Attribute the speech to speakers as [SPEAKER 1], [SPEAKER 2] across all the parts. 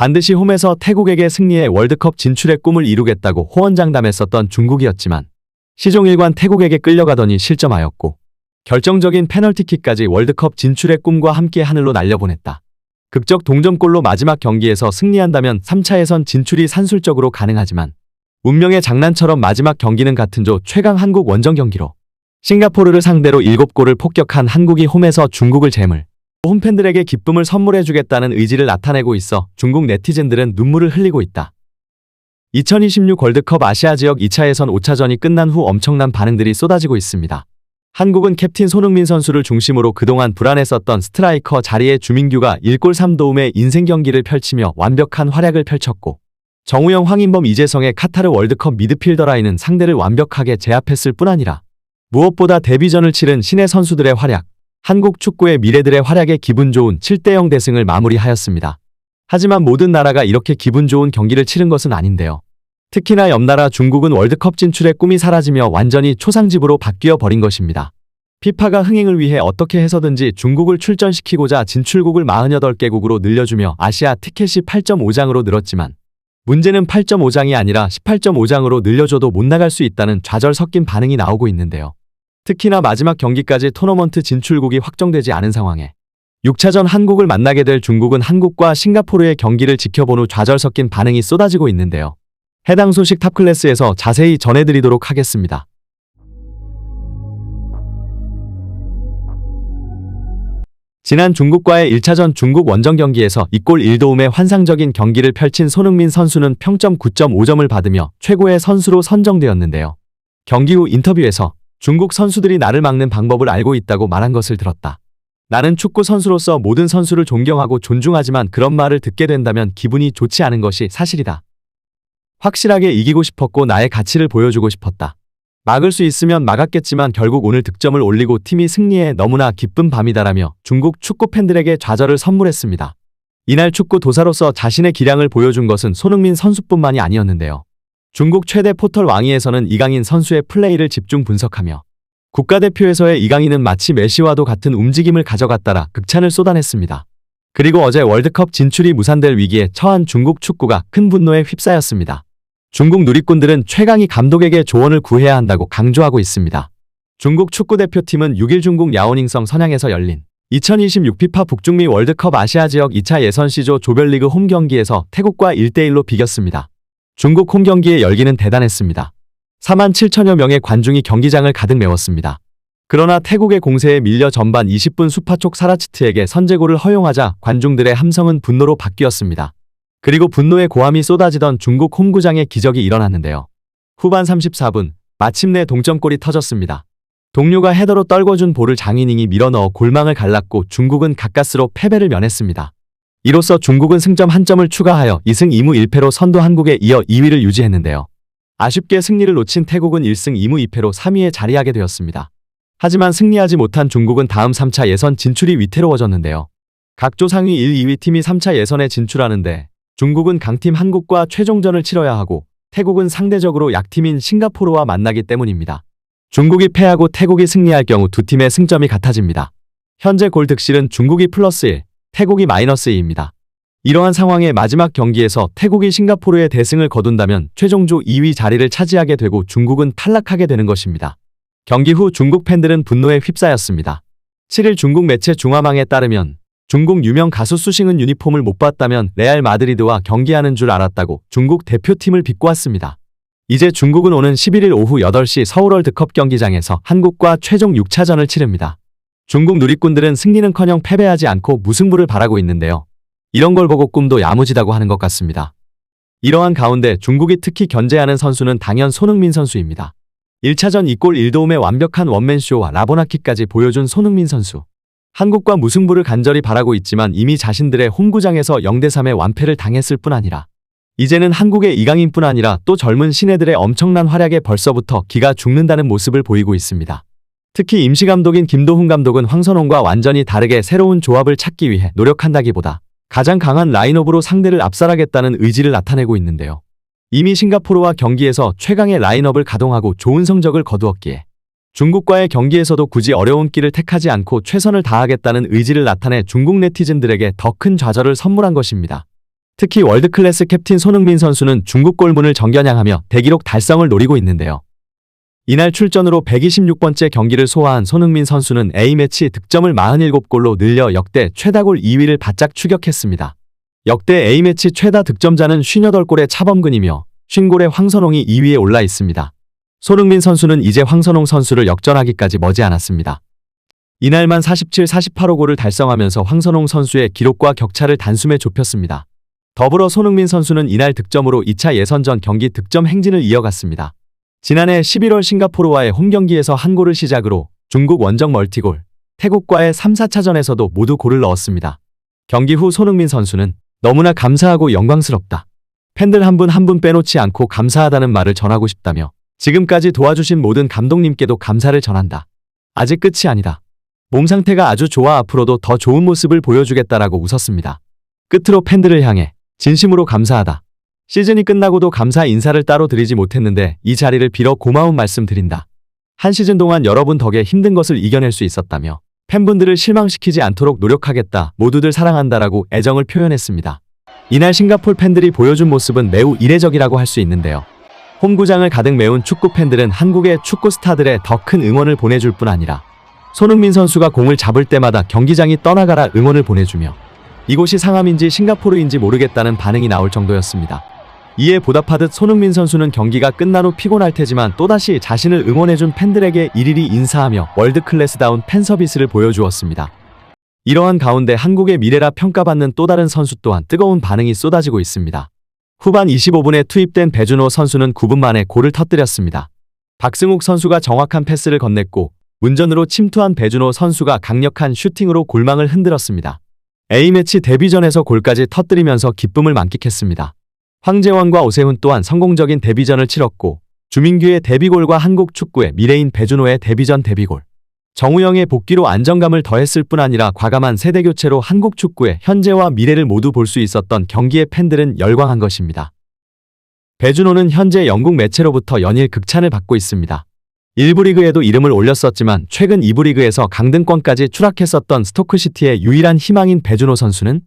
[SPEAKER 1] 반드시 홈에서 태국에게 승리해 월드컵 진출의 꿈을 이루겠다고 호언장담했었던 중국이었지만 시종일관 태국에게 끌려가더니 실점하였고 결정적인 페널티킥까지 월드컵 진출의 꿈과 함께 하늘로 날려보냈다. 극적 동점골로 마지막 경기에서 승리한다면 3차 예선 진출이 산술적으로 가능하지만 운명의 장난처럼 마지막 경기는 같은 조 최강 한국 원정 경기로 싱가포르를 상대로 7골을 폭격한 한국이 홈에서 중국을 제물 홈팬들에게 기쁨을 선물해주겠다는 의지를 나타내고 있어 중국 네티즌들은 눈물을 흘리고 있다. 2026 월드컵 아시아 지역 2차 예선 5차전이 끝난 후 엄청난 반응들이 쏟아지고 있습니다. 한국은 캡틴 손흥민 선수를 중심으로 그동안 불안했었던 스트라이커 자리에 주민규가 1골 3도움의 인생 경기를 펼치며 완벽한 활약을 펼쳤고 정우영, 황인범, 이재성의 카타르 월드컵 미드필더 라인은 상대를 완벽하게 제압했을 뿐 아니라 무엇보다 데뷔전을 치른 신예 선수들의 활약, 한국 축구의 미래들의 활약에 기분 좋은 7대0 대승을 마무리하였습니다. 하지만 모든 나라가 이렇게 기분 좋은 경기를 치른 것은 아닌데요. 특히나 옆나라 중국은 월드컵 진출의 꿈이 사라지며 완전히 초상집으로 바뀌어 버린 것입니다. 피파가 흥행을 위해 어떻게 해서든지 중국을 출전시키고자 진출국을 48개국으로 늘려주며 아시아 티켓이 8.5장으로 늘었지만 문제는 8.5장이 아니라 18.5장으로 늘려줘도 못 나갈 수 있다는 좌절 섞인 반응이 나오고 있는데요. 특히나 마지막 경기까지 토너먼트 진출국이 확정되지 않은 상황에 6차전 한국을 만나게 될 중국은 한국과 싱가포르의 경기를 지켜본 후 좌절 섞인 반응이 쏟아지고 있는데요. 해당 소식 탑클래스에서 자세히 전해드리도록 하겠습니다. 지난 중국과의 1차전 중국 원정 경기에서 2골 1도움의 환상적인 경기를 펼친 손흥민 선수는 평점 9.5점을 받으며 최고의 선수로 선정되었는데요. 경기 후 인터뷰에서 중국 선수들이 나를 막는 방법을 알고 있다고 말한 것을 들었다. 나는 축구 선수로서 모든 선수를 존경하고 존중하지만 그런 말을 듣게 된다면 기분이 좋지 않은 것이 사실이다. 확실하게 이기고 싶었고 나의 가치를 보여주고 싶었다. 막을 수 있으면 막았겠지만 결국 오늘 득점을 올리고 팀이 승리해 너무나 기쁜 밤이다라며 중국 축구 팬들에게 좌절을 선물했습니다. 이날 축구 도사로서 자신의 기량을 보여준 것은 손흥민 선수뿐만이 아니었는데요. 중국 최대 포털 왕위에서는 이강인 선수의 플레이를 집중 분석하며 국가대표에서의 이강인은 마치 메시와도 같은 움직임을 가져갔다라 극찬을 쏟아냈습니다. 그리고 어제 월드컵 진출이 무산될 위기에 처한 중국 축구가 큰 분노에 휩싸였습니다. 중국 누리꾼들은 최강희 감독에게 조언을 구해야 한다고 강조하고 있습니다. 중국 축구대표팀은 6일 중국 야오닝성 선양에서 열린 2026 피파 북중미 월드컵 아시아 지역 2차 예선 C조 조별리그 홈 경기에서 태국과 1대1로 비겼습니다. 중국 홈 경기의 열기는 대단했습니다. 4만 7천여 명의 관중이 경기장을 가득 메웠습니다. 그러나 태국의 공세에 밀려 전반 20분 수파촉 사라치트에게 선제골을 허용하자 관중들의 함성은 분노로 바뀌었습니다. 그리고 분노의 고함이 쏟아지던 중국 홈구장에 기적이 일어났는데요. 후반 34분 마침내 동점골이 터졌습니다. 동료가 헤더로 떨궈준 볼을 장이닝이 밀어넣어 골망을 갈랐고 중국은 가까스로 패배를 면했습니다. 이로써 중국은 승점 1점을 추가하여 2승 2무 1패로 선두 한국에 이어 2위를 유지했는데요. 아쉽게 승리를 놓친 태국은 1승 2무 2패로 3위에 자리하게 되었습니다. 하지만 승리하지 못한 중국은 다음 3차 예선 진출이 위태로워졌는데요. 각 조 상위 1, 2위 팀이 3차 예선에 진출하는데 중국은 강팀 한국과 최종전을 치러야 하고 태국은 상대적으로 약팀인 싱가포르와 만나기 때문입니다. 중국이 패하고 태국이 승리할 경우 두 팀의 승점이 같아집니다. 현재 골 득실은 중국이 플러스 1, 태국이 마이너스 2입니다. 이러한 상황에 마지막 경기에서 태국이 싱가포르의 대승을 거둔다면 최종조 2위 자리를 차지하게 되고 중국은 탈락하게 되는 것입니다. 경기 후 중국 팬들은 분노에 휩싸였습니다. 7일 중국 매체 중화망에 따르면 중국 유명 가수 수싱은 유니폼을 못 봤다면 레알 마드리드와 경기하는 줄 알았다고 중국 대표팀을 비꼬았습니다. 이제 중국은 오는 11일 오후 8시 서울 월드컵 경기장에서 한국과 최종 6차전을 치릅니다. 중국 누리꾼들은 승리는커녕 패배하지 않고 무승부를 바라고 있는데요. 이런 걸 보고 꿈도 야무지다고 하는 것 같습니다. 이러한 가운데 중국이 특히 견제하는 선수는 당연 손흥민 선수입니다. 1차전 2골 1도움의 완벽한 원맨쇼와 라보나킥까지 보여준 손흥민 선수. 한국과 무승부를 간절히 바라고 있지만 이미 자신들의 홈구장에서 0대3의 완패를 당했을 뿐 아니라 이제는 한국의 이강인뿐 아니라 또 젊은 신예들의 엄청난 활약에 벌써부터 기가 죽는다는 모습을 보이고 있습니다. 특히 임시감독인 김도훈 감독은 황선홍과 완전히 다르게 새로운 조합을 찾기 위해 노력한다기보다 가장 강한 라인업으로 상대를 압살하겠다는 의지를 나타내고 있는데요. 이미 싱가포르와 경기에서 최강의 라인업을 가동하고 좋은 성적을 거두었기에 중국과의 경기에서도 굳이 어려운 길을 택하지 않고 최선을 다하겠다는 의지를 나타내 중국 네티즌들에게 더 큰 좌절을 선물한 것입니다. 특히 월드클래스 캡틴 손흥민 선수는 중국 골문을 정겨냥하며 대기록 달성을 노리고 있는데요. 이날 출전으로 126번째 경기를 소화한 손흥민 선수는 A매치 득점을 47골로 늘려 역대 최다골 2위를 바짝 추격했습니다. 역대 A매치 최다 득점자는 58골의 차범근이며 50골의 황선홍이 2위에 올라 있습니다. 손흥민 선수는 이제 황선홍 선수를 역전하기까지 머지않았습니다. 이날만 47, 48호 골을 달성하면서 황선홍 선수의 기록과 격차를 단숨에 좁혔습니다. 더불어 손흥민 선수는 이날 득점으로 2차 예선전 경기 득점 행진을 이어갔습니다. 지난해 11월 싱가포르와의 홈경기에서 한 골을 시작으로 중국 원정 멀티골, 태국과의 3, 4차전에서도 모두 골을 넣었습니다. 경기 후 손흥민 선수는 너무나 감사하고 영광스럽다. 팬들 한 분 한 분 빼놓지 않고 감사하다는 말을 전하고 싶다며 지금까지 도와주신 모든 감독님께도 감사를 전한다. 아직 끝이 아니다. 몸 상태가 아주 좋아 앞으로도 더 좋은 모습을 보여주겠다라고 웃었습니다. 끝으로 팬들을 향해 진심으로 감사하다. 시즌이 끝나고도 감사 인사를 따로 드리지 못했는데 이 자리를 빌어 고마운 말씀 드린다. 한 시즌 동안 여러분 덕에 힘든 것을 이겨낼 수 있었다며 팬분들을 실망시키지 않도록 노력하겠다. 모두들 사랑한다라고 애정을 표현했습니다. 이날 싱가포르 팬들이 보여준 모습은 매우 이례적이라고 할 수 있는데요. 홈구장을 가득 메운 축구 팬들은 한국의 축구 스타들의 더 큰 응원을 보내줄 뿐 아니라 손흥민 선수가 공을 잡을 때마다 경기장이 떠나가라 응원을 보내주며 이곳이 상암인지 싱가포르인지 모르겠다는 반응이 나올 정도였습니다. 이에 보답하듯 손흥민 선수는 경기가 끝난 후 피곤할 테지만 또다시 자신을 응원해준 팬들에게 일일이 인사하며 월드클래스다운 팬서비스를 보여주었습니다. 이러한 가운데 한국의 미래라 평가받는 또 다른 선수 또한 뜨거운 반응이 쏟아지고 있습니다. 후반 25분에 투입된 배준호 선수는 9분 만에 골을 터뜨렸습니다. 박승욱 선수가 정확한 패스를 건넸고 문전으로 침투한 배준호 선수가 강력한 슈팅으로 골망을 흔들었습니다. A매치 데뷔전에서 골까지 터뜨리면서 기쁨을 만끽했습니다. 황재원과 오세훈 또한 성공적인 데뷔전을 치렀고 주민규의 데뷔골과 한국 축구의 미래인 배준호의 데뷔전 데뷔골, 정우영의 복귀로 안정감을 더했을 뿐 아니라 과감한 세대교체로 한국 축구의 현재와 미래를 모두 볼 수 있었던 경기에 팬들은 열광한 것입니다. 배준호는 현재 영국 매체로부터 연일 극찬을 받고 있습니다. 1부 리그에도 이름을 올렸었지만 최근 2부 리그에서 강등권까지 추락했었던 스토크시티의 유일한 희망인 배준호 선수는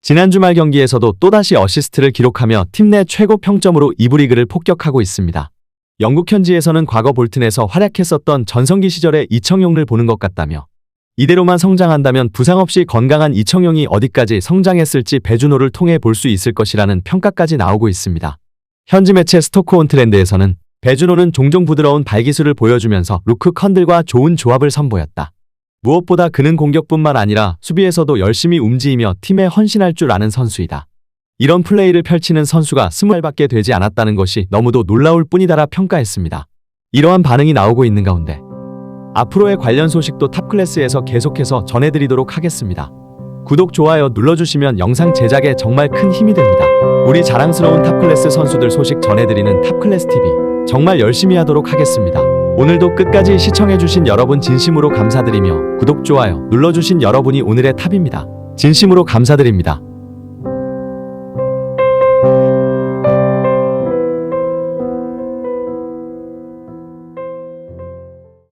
[SPEAKER 1] 지난 주말 경기에서도 또다시 어시스트를 기록하며 팀 내 최고 평점으로 2부 리그를 폭격하고 있습니다. 영국 현지에서는 과거 볼튼에서 활약했었던 전성기 시절의 이청용을 보는 것 같다며 이대로만 성장한다면 부상 없이 건강한 이청용이 어디까지 성장했을지 배준호를 통해 볼 수 있을 것이라는 평가까지 나오고 있습니다. 현지 매체 스토크온트랜드에서는 배준호는 종종 부드러운 발기술을 보여주면서 루크 컨들과 좋은 조합을 선보였다. 무엇보다 그는 공격뿐만 아니라 수비에서도 열심히 움직이며 팀에 헌신할 줄 아는 선수이다. 이런 플레이를 펼치는 선수가 20살밖에 되지 않았다는 것이 너무도 놀라울 뿐이다라 평가했습니다. 이러한 반응이 나오고 있는 가운데 앞으로의 관련 소식도 탑클래스에서 계속해서 전해드리도록 하겠습니다. 구독, 좋아요 눌러주시면 영상 제작에 정말 큰 힘이 됩니다. 우리 자랑스러운 탑클래스 선수들 소식 전해드리는 탑클래스TV 정말 열심히 하도록 하겠습니다. 오늘도 끝까지 시청해주신 여러분 진심으로 감사드리며 구독, 좋아요 눌러주신 여러분이 오늘의 탑입니다. 진심으로 감사드립니다.